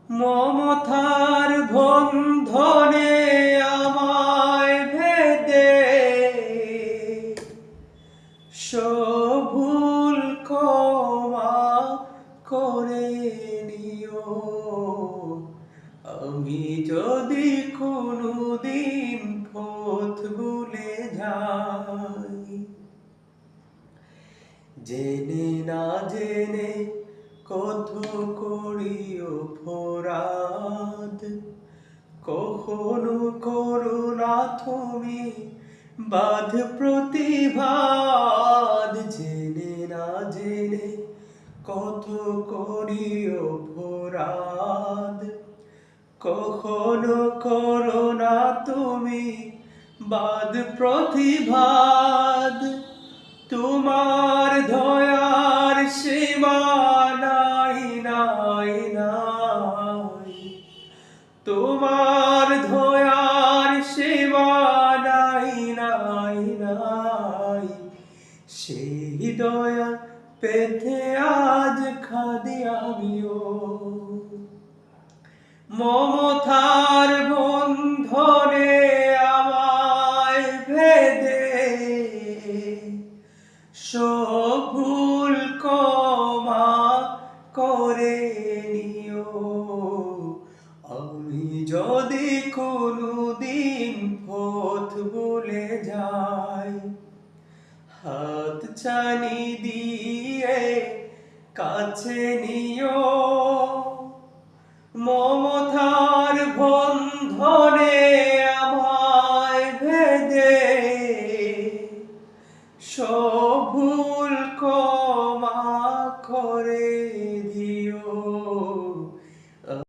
মমতার বন্ধনে আমায় ভেদে সভুল ক্ষমা করে নিও। আমি যদি কোনোদিন পথ ভুলে যাই, জেনে না জেনে কত করি অপরাধ, কখনো করো না তুমি বাধ প্রতিবাদ। জেনে না জেনে কত করি অপরাধ, কখনো করো না তুমি বাদ প্রতিবাদ। তোমার দয়ার সীমা নাই নাই নাই, তোমার দয়ার সীমা নাই নাই নাই। সেই দয়া পেতে আজ খাদি আমিও। মমতার বন্ধনে আমায় ভেদে সভুল ক্ষমা করে নিও। আমি যদি কোনোদিন পথ ভুলে যাই, হাত ছানি দিয়ে কাছে নিও।